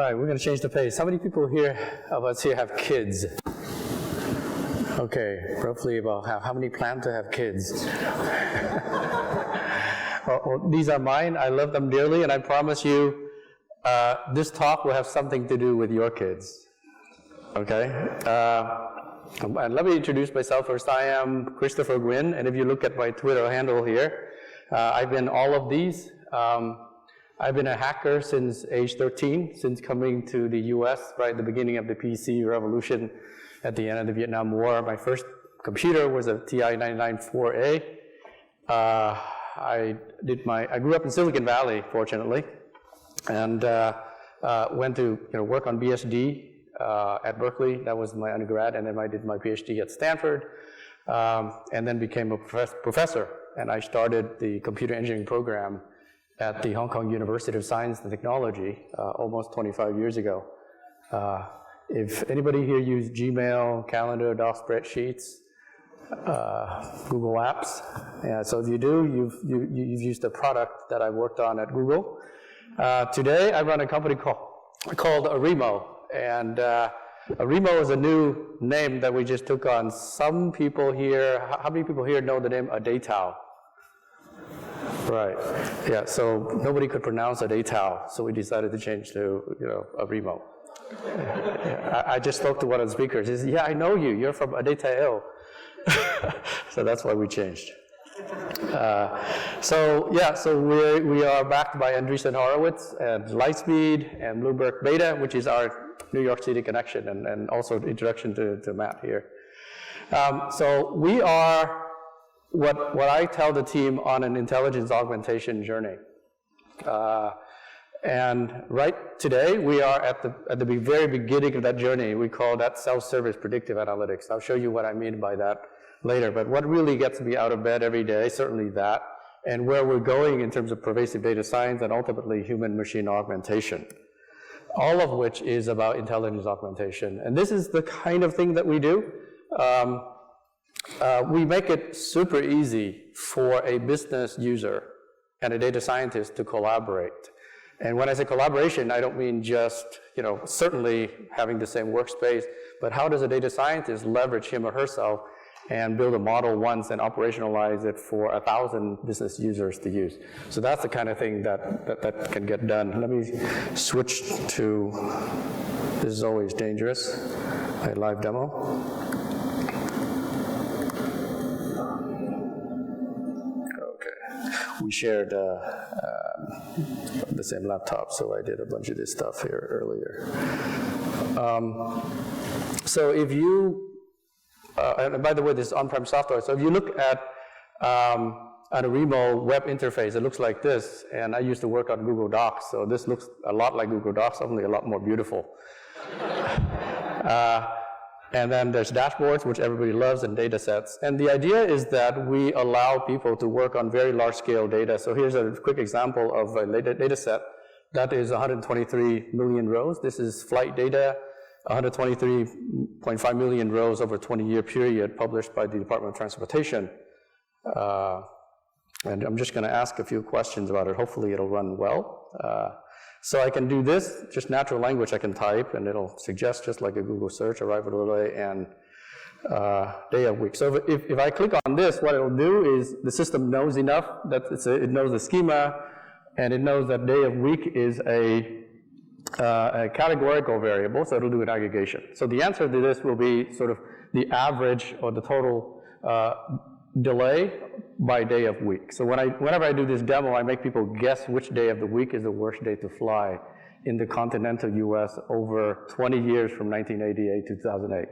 right, we're going to change the pace. How many people of us here have kids? Okay, roughly about half. How many plan to have kids? Well, these are mine. I love them dearly, and I promise you this talk will have something to do with your kids. Okay? And let me introduce myself first. I am Christopher Nguyen, and if you look at my Twitter handle here, I've been all of these. I've been a hacker since age 13, since coming to the US right at the beginning of the PC revolution at the end of the Vietnam War. My first computer was a TI-99-4A. I grew up in Silicon Valley, fortunately, and went to work on BSD at Berkeley. That was my undergrad, and then I did my PhD at Stanford, and then became a professor. And I started the computer engineering program at the Hong Kong University of Science and Technology almost 25 years ago. If anybody here used Gmail, Calendar, Docs, spreadsheets, Google Apps, yeah, so if you do, you've used a product that I worked on at Google. Today, I run a company called Arimo, and Arimo is a new name that we just took on. Some people here, how many people here know the name Adetao? Right, yeah, so nobody could pronounce Adetao, so we decided to change to, Arimo. Yeah, I just spoke to one of the speakers. He said, yeah, I know you, you're from Adetao. So that's why we changed. So we are backed by Andreessen Horowitz and Lightspeed and Bloomberg Beta, which is our New York City connection, and also the introduction to Matt here. So we are what I tell the team on an intelligence augmentation journey. And right today, we are at the very beginning of that journey. We call that self-service predictive analytics. I'll show you what I mean by that later. But what really gets me out of bed every day, certainly that, and where we're going in terms of pervasive data science and ultimately human-machine augmentation, all of which is about intelligence augmentation. And this is the kind of thing that we do. We make it super easy for a business user and a data scientist to collaborate. And when I say collaboration, I don't mean just, certainly having the same workspace, but how does a data scientist leverage him or herself and build a model once and operationalize it for 1,000 business users to use? So that's the kind of thing that can get done. Let me switch to, this is always dangerous, a live demo. We shared the same laptop, so I did a bunch of this stuff here earlier. So if you, and by the way, this is on-prem software, so if you look at an Arimo web interface, it looks like this, and I used to work on Google Docs, so this looks a lot like Google Docs, only a lot more beautiful. And then there's dashboards, which everybody loves, and data sets. And the idea is that we allow people to work on very large-scale data. So here's a quick example of a data set that is 123 million rows. This is flight data, 123.5 million rows over a 20-year period published by the Department of Transportation. And I'm just going to ask a few questions about it. Hopefully it'll run well. So I can do this, just natural language I can type, and it'll suggest just like a Google search, arrival delay, and day of week. So if I click on this, what it'll do is the system knows enough that it knows the schema, and it knows that day of week is a categorical variable, so it'll do an aggregation. So the answer to this will be sort of the average or the total delay by day of week. So whenever I do this demo, I make people guess which day of the week is the worst day to fly in the continental US over 20 years from 1988 to 2008.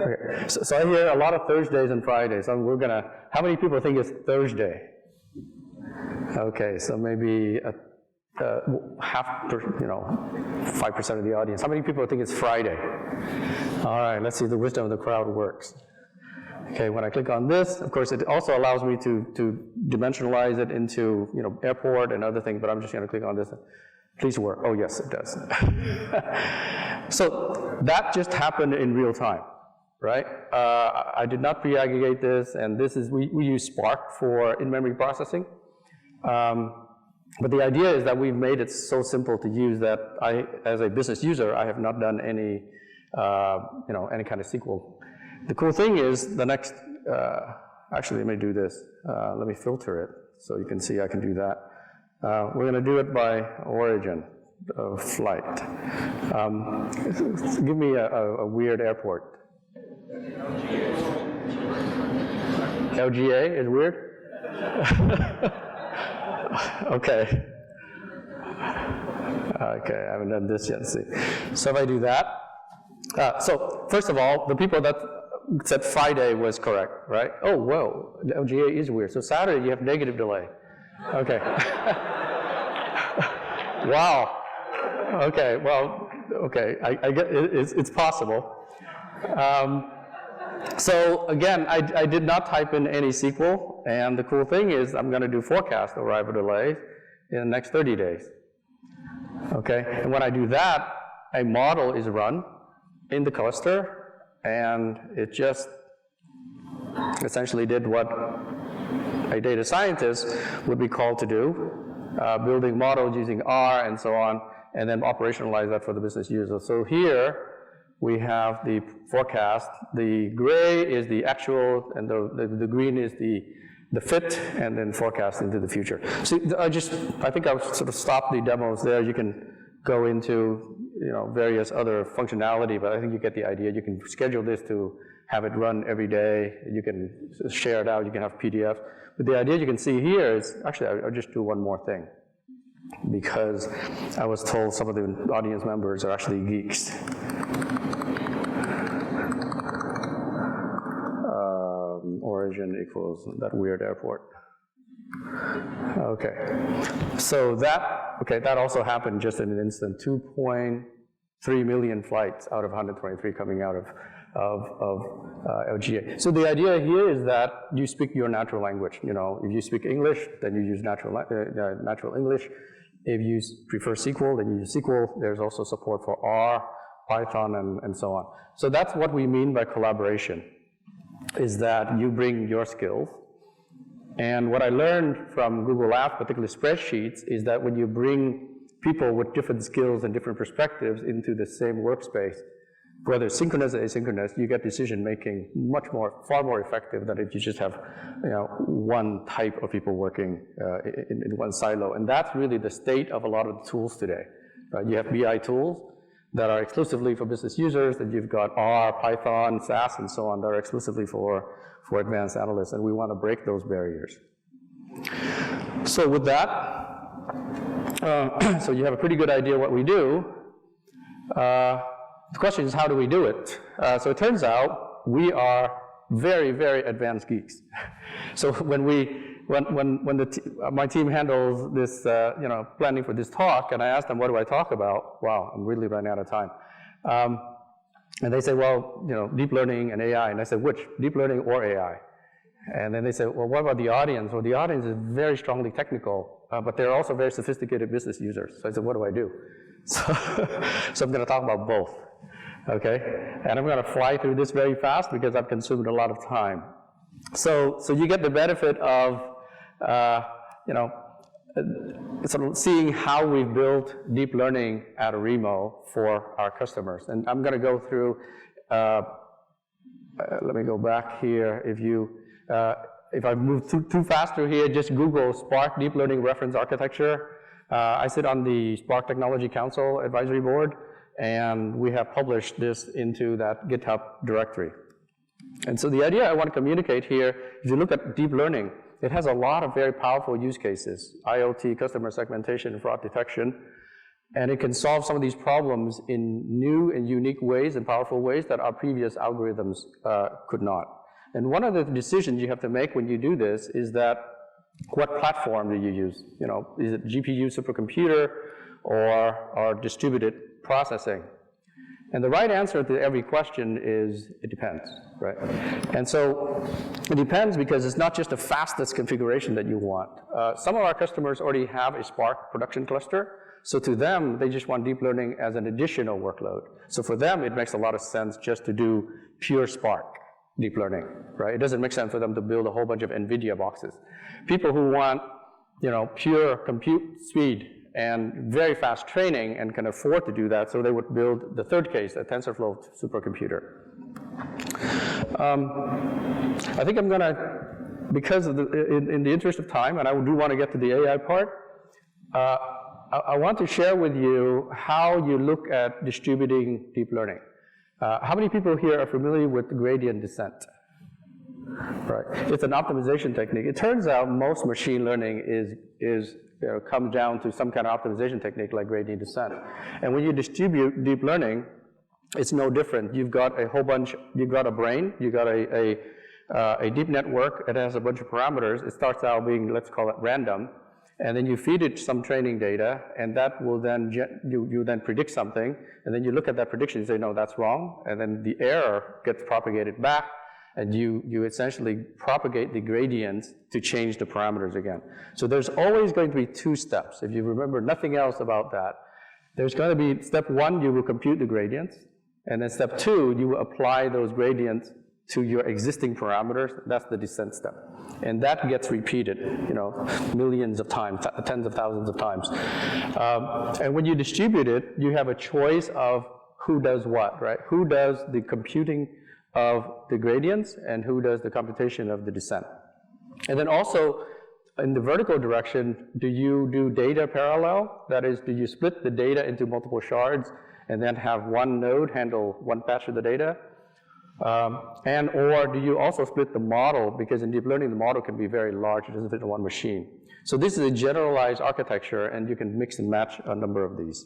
Okay. So I hear a lot of Thursdays and Fridays. So how many people think it's Thursday? Okay, so maybe half, 5% of the audience. How many people think it's Friday? All right, let's see if the wisdom of the crowd works. Okay, when I click on this, of course, it also allows me to dimensionalize it into, airport and other things, but I'm just going to click on this. Please work. Oh, yes, it does. So that just happened in real time, right? I did not pre-aggregate this, and this is, we use Spark for in-memory processing. But the idea is that we've made it so simple to use that I, as a business user, I have not done any, any kind of SQL. The cool thing is the next, actually let me do this. Let me filter it so you can see I can do that. We're going to do it by origin of flight. Give me a weird airport. LGA is weird? Okay. Okay, I haven't done this yet. Let's see. So if I do that, so first of all, the people that said Friday was correct, right? Oh, whoa, the LGA is weird. So Saturday you have negative delay. Okay. Wow. Okay. Well. Okay. I get it's possible. So again, I did not type in any SQL, and the cool thing is I'm going to do forecast arrival delay in the next 30 days. Okay, and when I do that, a model is run in the cluster, and it just essentially did what a data scientist would be called to do, building models using R and so on, and then operationalize that for the business user. So here, we have the forecast. The gray is the actual, and the green is the fit, and then forecast into the future. So I think I'll sort of stop the demos there. You can go into various other functionality, but I think you get the idea. You can schedule this to have it run every day. You can share it out. You can have PDF. But the idea you can see here is, actually, I'll just do one more thing, because I was told some of the audience members are actually geeks. Origin equals that weird airport. Okay, so that also happened just in an instant. 2.3 million flights out of 123 coming out of LGA. So the idea here is that you speak your natural language. If you speak English, then you use natural English. If you prefer SQL, then you use SQL. There's also support for R, Python, and so on. So that's what we mean by collaboration, is that you bring your skills. And what I learned from Google Apps, particularly spreadsheets, is that when you bring people with different skills and different perspectives into the same workspace, whether synchronous or asynchronous, you get decision making far more effective than if you just have one type of people working in one silo. And that's really the state of a lot of the tools today. Right? You have BI tools that are exclusively for business users, and you've got R, Python, SAS, and so on that are exclusively for advanced analysts, and we want to break those barriers. So with that, so you have a pretty good idea what we do. The question is, how do we do it? So it turns out we are very, very advanced geeks. So when my team handles this, planning for this talk, and I asked them, what do I talk about? Wow, I'm really running out of time. And they say, well, deep learning and AI. And I said, which? Deep learning or AI? And then they said, well, what about the audience? Well, the audience is very strongly technical, but they're also very sophisticated business users. So I said, what do I do? So I'm going to talk about both. Okay, and I'm going to fly through this very fast because I've consumed a lot of time. So you get the benefit of, sort of seeing how we've built deep learning at Arimo for our customers. And I'm going to go through. Let me go back here. If I move too fast through here, just Google Spark Deep Learning Reference Architecture. I sit on the Spark Technology Council Advisory Board, and we have published this into that GitHub directory. And so the idea I want to communicate here, if you look at deep learning, it has a lot of very powerful use cases, IoT, customer segmentation, fraud detection, and it can solve some of these problems in new and unique ways and powerful ways that our previous algorithms could not. And one of the decisions you have to make when you do this is that, what platform do you use? Is it GPU supercomputer or distributed processing? And the right answer to every question is, it depends, right? And so it depends because it's not just the fastest configuration that you want. Some of our customers already have a Spark production cluster, so to them, they just want deep learning as an additional workload. So for them, it makes a lot of sense just to do pure Spark deep learning, right? It doesn't make sense for them to build a whole bunch of NVIDIA boxes. People who want pure compute speed and very fast training and can afford to do that, so they would build the third case, a TensorFlow supercomputer. I think I'm going to, because of in the interest of time, and I do want to get to the AI part, I want to share with you how you look at distributing deep learning. How many people here are familiar with gradient descent? Right. It's an optimization technique. It turns out most machine learning comes down to some kind of optimization technique like gradient descent. And when you distribute deep learning, it's no different. You've got a whole bunch, you've got a brain, you've got a deep network, it has a bunch of parameters. It starts out being, let's call it random, and then you feed it some training data, and that will then, you then predict something, and then you look at that prediction and say, no, that's wrong, and then the error gets propagated back, and you essentially propagate the gradients to change the parameters again. So there's always going to be two steps. If you remember nothing else about that, there's going to be step one, you will compute the gradients, and then step two, you will apply those gradients to your existing parameters. That's the descent step. And that gets repeated, millions of times, tens of thousands of times. And when you distribute it, you have a choice of who does what, right? Who does the computing of the gradients and who does the computation of the descent. And then also, in the vertical direction, do you do data parallel? That is, do you split the data into multiple shards and then have one node handle one patch of the data? Or do you also split the model? Because in deep learning, the model can be very large. It doesn't fit in one machine. So this is a generalized architecture, and you can mix and match a number of these.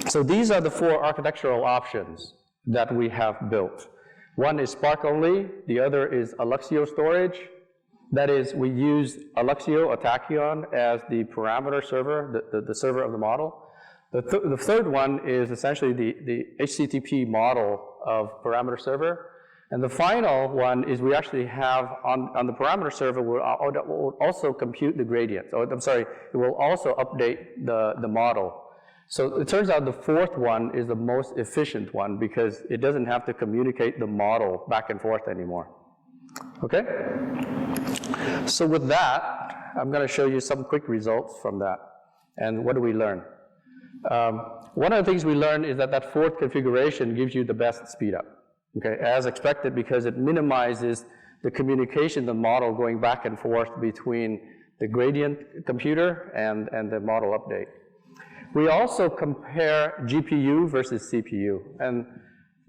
So these are the four architectural options that we have built. One is Spark only. The other is Alluxio storage. That is, we use Alluxio or Tachyon as the parameter server, the server of the model. The third one is essentially the HTTP model of parameter server. And the final one is we actually have on the parameter server, we'll also compute the gradients. It will also update the model. So it turns out the fourth one is the most efficient one because it doesn't have to communicate the model back and forth anymore. Okay? So with that, I'm going to show you some quick results from that. And what do we learn? One of the things we learned is that fourth configuration gives you the best speed up, okay, as expected, because it minimizes the communication, the model going back and forth between the gradient computer and the model update. We also compare GPU versus CPU, and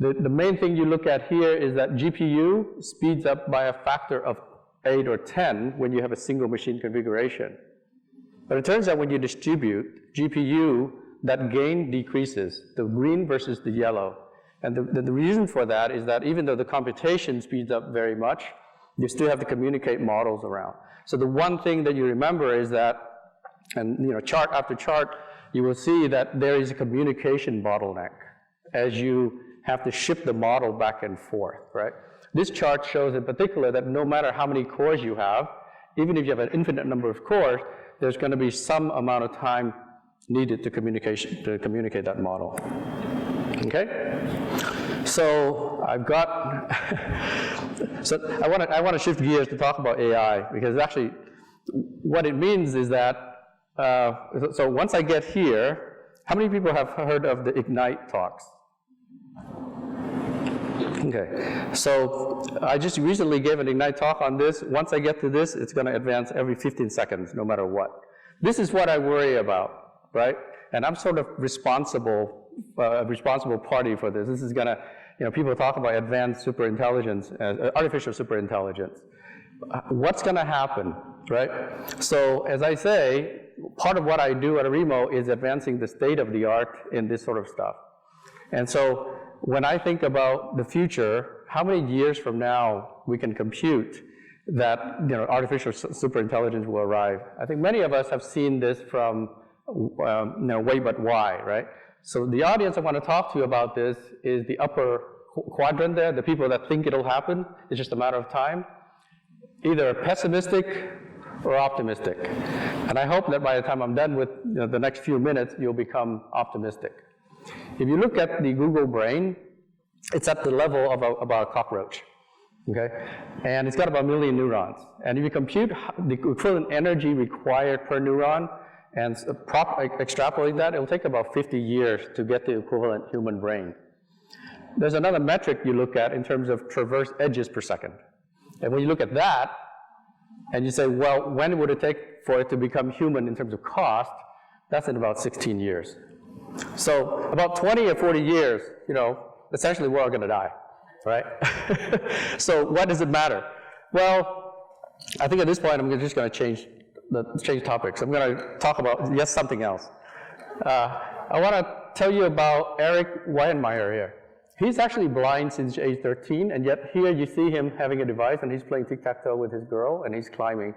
the main thing you look at here is that GPU speeds up by a factor of 8 or 10 when you have a single machine configuration. But it turns out when you distribute GPU, that gain decreases, the green versus the yellow. And the reason for that is that even though the computation speeds up very much, you still have to communicate models around. So the one thing that you remember is that, and chart after chart, you will see that there is a communication bottleneck as you have to ship the model back and forth, right? This chart shows in particular that no matter how many cores you have, even if you have an infinite number of cores, there's going to be some amount of time needed to communicate that model. Okay? So I've got, so I want to shift gears to talk about AI, because actually what it means is that, so once I get here, how many people have heard of the Ignite talks? Okay, so I just recently gave an Ignite talk on this. Once I get to this, it's going to advance every 15 seconds, no matter what. This is what I worry about, right? And I'm sort of responsible party for this. This is going to, people talk about advanced superintelligence, artificial superintelligence. What's going to happen, right? So as I say, part of what I do at Arimo is advancing the state of the art in this sort of stuff. And so when I think about the future, how many years from now we can compute that artificial superintelligence will arrive? I think many of us have seen this from way but why, right? So the audience I want to talk to you about this is the upper quadrant there, the people that think it'll happen. It's just a matter of time. Either pessimistic or optimistic. And I hope that by the time I'm done with the next few minutes, you'll become optimistic. If you look at the Google brain, it's at the level of about a cockroach. okay? And it's got about 1 million neurons. And if you compute the equivalent energy required per neuron and extrapolate that, it'll take about 50 years to get the equivalent human brain. There's another metric you look at in terms of traverse edges per second. And when you look at that, and you say, well, when would it take for it to become human in terms of cost? That's in about 16 years. So about 20 or 40 years, you know, essentially we're all going to die, right? So what does it matter? Well, I think at this point I'm just going to change topics. I'm going to talk about something else. I want to tell you about Eric Weihenmayer here. He's actually blind since age 13, and yet here you see him having a device, and he's playing tic-tac-toe with his girl, and he's climbing.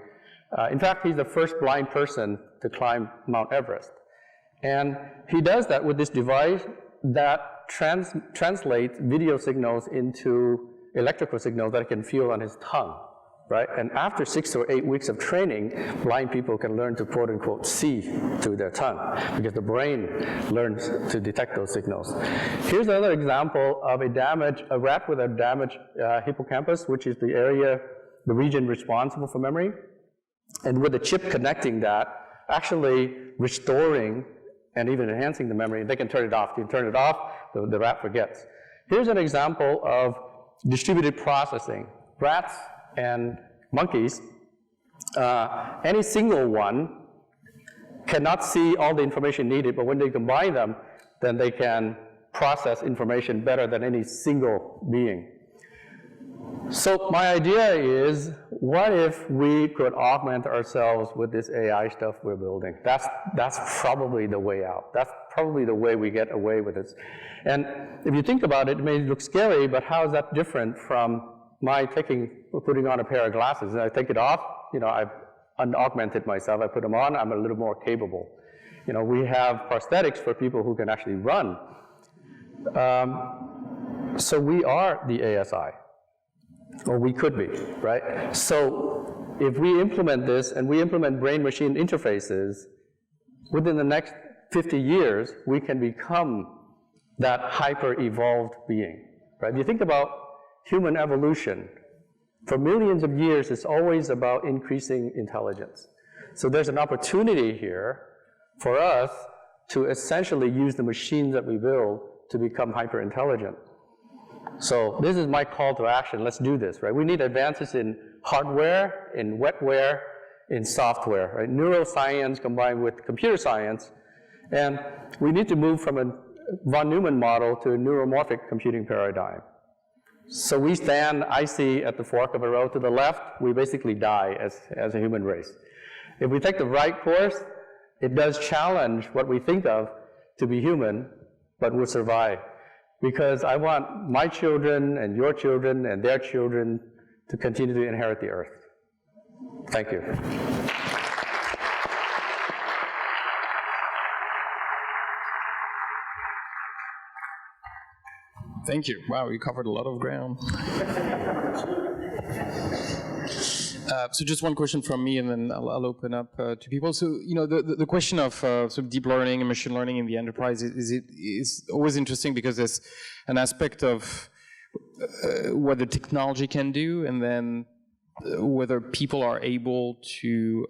In fact, he's the first blind person to climb Mount Everest. And he does that with this device that translates video signals into electrical signals that he can feel on his tongue, right? And after 6 or 8 weeks of training, blind people can learn to quote-unquote see through their tongue because the brain learns to detect those signals. Here's another example of a rat with a damaged hippocampus, which is the region responsible for memory. And with a chip connecting that, actually restoring and even enhancing the memory, they can turn it off. You turn it off, the rat forgets. Here's an example of distributed processing. Rats and monkeys, any single one cannot see all the information needed, but when they combine them, then they can process information better than any single being. So my idea is, what if we could augment ourselves with this AI stuff we're building? That's probably the way out. That's probably the way we get away with this. And if you think about it, it may look scary, but how is that different from my putting on a pair of glasses? And I take it off, you know, I've unaugmented myself, I put them on, I'm a little more capable. You know, we have prosthetics for people who can actually run. So we are the ASI. Or we could be, right? So if we implement this and we implement brain-machine interfaces, within the next 50 years, we can become that hyper-evolved being, right? If you think about human evolution, for millions of years, it's always about increasing intelligence. So there's an opportunity here for us to essentially use the machines that we build to become hyper-intelligent. So this is my call to action. Let's do this, right? We need advances in hardware, in wetware, in software, right? Neuroscience combined with computer science. And we need to move from a von Neumann model to a neuromorphic computing paradigm. So I see at the fork of a road to the left, we basically die as a human race. If we take the right course, it does challenge what we think of to be human, but we'll survive. Because I want my children and your children and their children to continue to inherit the earth. Thank you. Thank you. Wow, you covered a lot of ground. So just one question from me, and then I'll open up to people. So, you know, the question of sort of deep learning and machine learning in the enterprise is always interesting because there's an aspect of what the technology can do, and then whether people are able to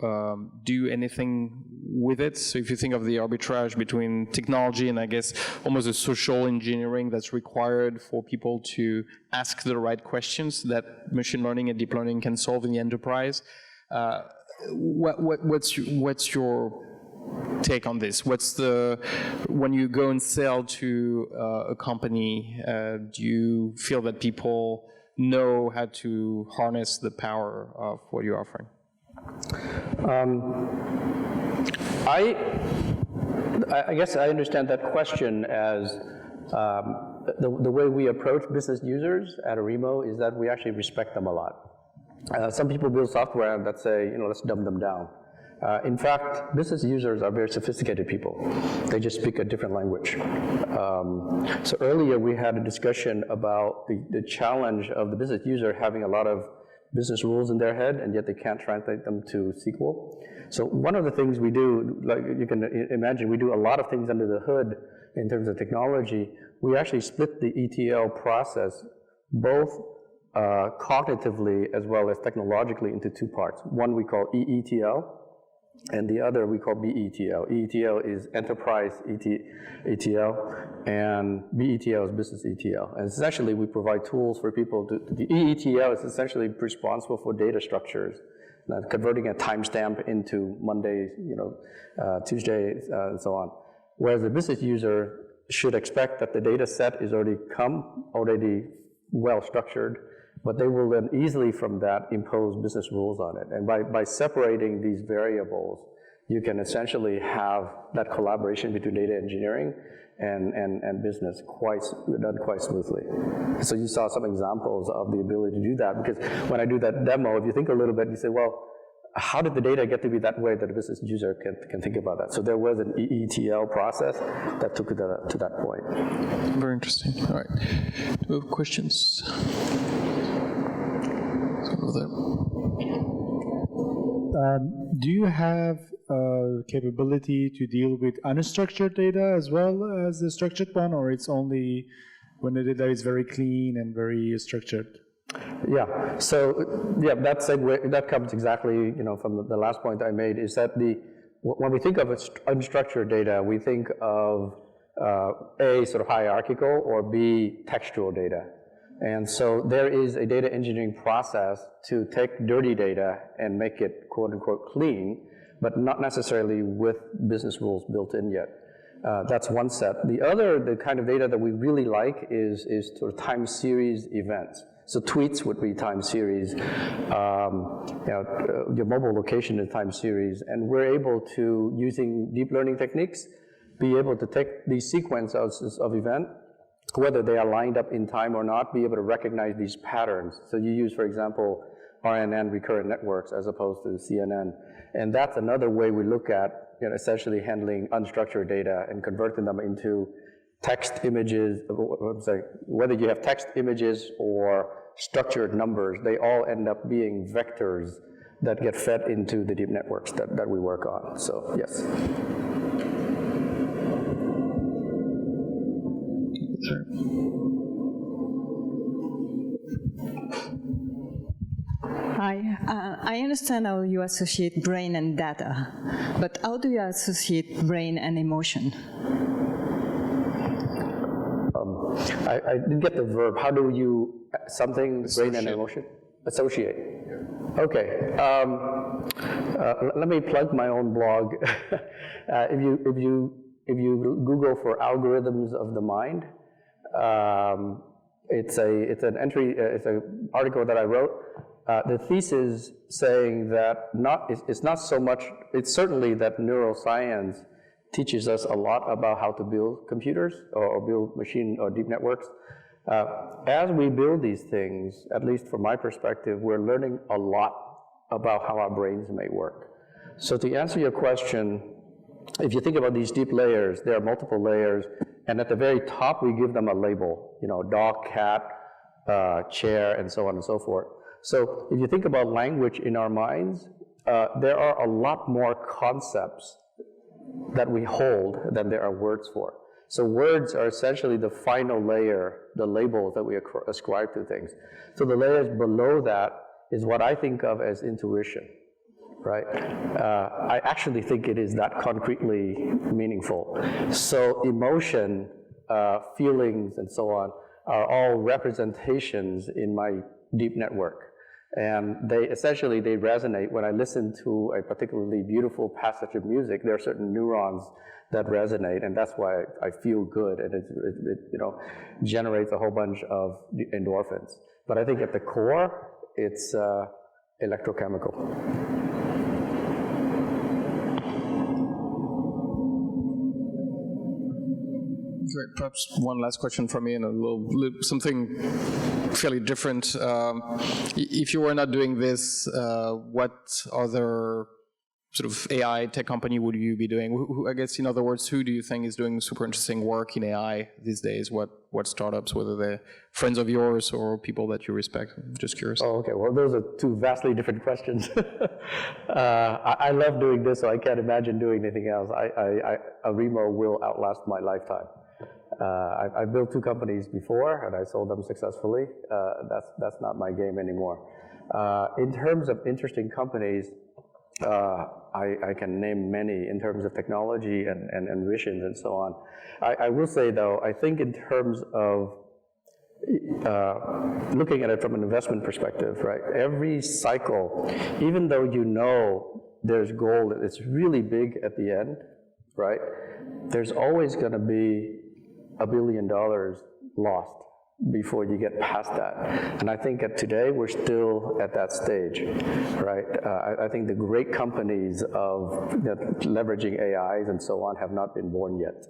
do anything with it. So if you think of the arbitrage between technology and I guess almost a social engineering that's required for people to ask the right questions that machine learning and deep learning can solve in the enterprise, what's your take on this? When you go and sell to a company, do you feel that people know how to harness the power of what you're offering? I guess I understand that question as the way we approach business users at Arimo is that we actually respect them a lot. Some people build software that say, you know, let's dumb them down. In fact, business users are very sophisticated people. They just speak a different language. So earlier we had a discussion about the challenge of the business user having a lot of business rules in their head, and yet they can't translate them to SQL. So one of the things we do, like you can imagine, we do a lot of things under the hood in terms of technology. We actually split the ETL process both cognitively as well as technologically into two parts. One we call EETL, and the other we call BETL. EETL is enterprise ETL, and BETL is business ETL. And essentially, we provide tools for people to. The EETL is essentially responsible for data structures, converting a timestamp into Monday, Tuesday, and so on. Whereas the business user should expect that the data set is already well structured, but they will then easily from that impose business rules on it. And by separating these variables, you can essentially have that collaboration between data engineering and business done quite smoothly. So you saw some examples of the ability to do that, because when I do that demo, if you think a little bit, you say, well, how did the data get to be that way that a business user can think about that? So there was an EETL process that took it to that point. Very interesting. All right. Do we have questions? Over there. Do you have capability to deal with unstructured data as well as the structured one, or it's only when the data is very clean and very structured? Yeah. So that comes exactly from the last point I made, is that when we think of unstructured data, we think of A, sort of hierarchical, or B, textual data. And so there is a data engineering process to take dirty data and make it quote unquote clean, but not necessarily with business rules built in yet. That's one set. The kind of data that we really like is sort of time series events. So tweets would be time series, your mobile location is time series, and we're able to, using deep learning techniques, be able to take these sequences of event, whether they are lined up in time or not, be able to recognize these patterns. So you use, for example, RNN, recurrent networks, as opposed to CNN. And that's another way we look at essentially handling unstructured data and converting them into text images, whether you have text images or structured numbers, they all end up being vectors that get fed into the deep networks that we work on. So, yes. Sure. Hi, I understand how you associate brain and data, but how do you associate brain and emotion? I didn't get the verb. How do you, brain and emotion? Associate. Okay. Let me plug my own blog. If you Google for algorithms of the mind, it's an article that I wrote. The thesis saying that it's not so much, it's certainly that neuroscience teaches us a lot about how to build computers or build machine or deep networks. As we build these things, at least from my perspective, we're learning a lot about how our brains may work. So to answer your question, if you think about these deep layers, there are multiple layers, and at the very top we give them a label, dog, cat, chair, and so on and so forth. So if you think about language in our minds, there are a lot more concepts that we hold than there are words for. So words are essentially the final layer, the labels that we ascribe to things. So the layers below that is what I think of as intuition, right? I actually think it is that concretely meaningful. So emotion, feelings, and so on are all representations in my deep network. And they resonate. When I listen to a particularly beautiful passage of music, there are certain neurons that resonate, and that's why I feel good, and it generates a whole bunch of endorphins. But I think at the core, it's electrochemical. Great. Perhaps one last question from me, and something fairly different. If you were not doing this, what other sort of AI tech company would you be doing? I guess, in other words, who do you think is doing super interesting work in AI these days? What startups, whether they're friends of yours or people that you respect? I'm just curious. Oh, okay. Well, those are two vastly different questions. I love doing this, so I can't imagine doing anything else. Arimo will outlast my lifetime. I built 2 companies before, and I sold them successfully. That's not my game anymore. In terms of interesting companies, I can name many in terms of technology and visions and so on. I will say, though, I think in terms of looking at it from an investment perspective, right? Every cycle, even though you know there's gold, it's really big at the end, right? There's always going to be $1 billion lost before you get past that. And I think today we're still at that stage, right? I think the great companies of leveraging AIs and so on have not been born yet.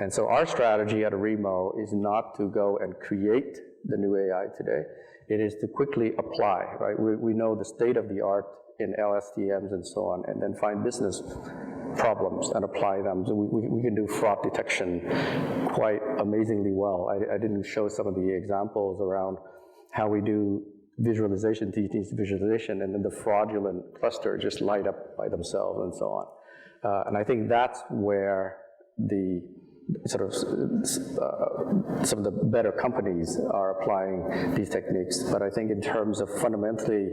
And so our strategy at Arimo is not to go and create the new AI today. It is to quickly apply, right? We know the state of the art in LSTMs and so on, and then find business problems and apply them. So we can do fraud detection quite amazingly well. I didn't show some of the examples around how we do visualization, visualization, and then the fraudulent cluster just light up by themselves and so on. And I think that's where the sort of some of the better companies are applying these techniques. But I think in terms of fundamentally,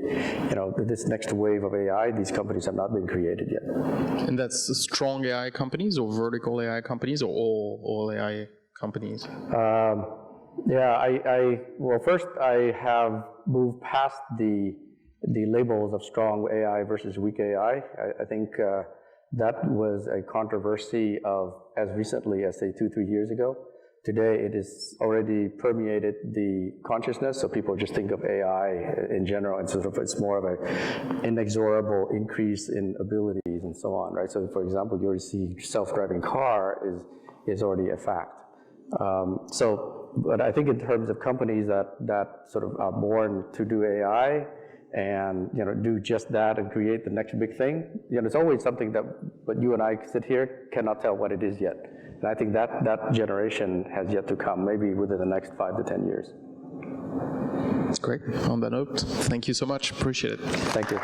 this next wave of AI, these companies have not been created yet. And that's strong AI companies or vertical AI companies or all AI companies? Well, first I have moved past the labels of strong AI versus weak AI. I think that was a controversy of as recently as, say, 2-3 years ago. Today, it is already permeated the consciousness, so people just think of AI in general, and sort of it's more of an inexorable increase in abilities and so on, right? So, for example, you already see self-driving car is already a fact. But I think in terms of companies that sort of are born to do AI, and do just that and create the next big thing. It's always something that, but you and I sit here cannot tell what it is yet. And I think that generation has yet to come, maybe within the next 5 to 10 years. That's great. On that note, thank you so much. Appreciate it. Thank you.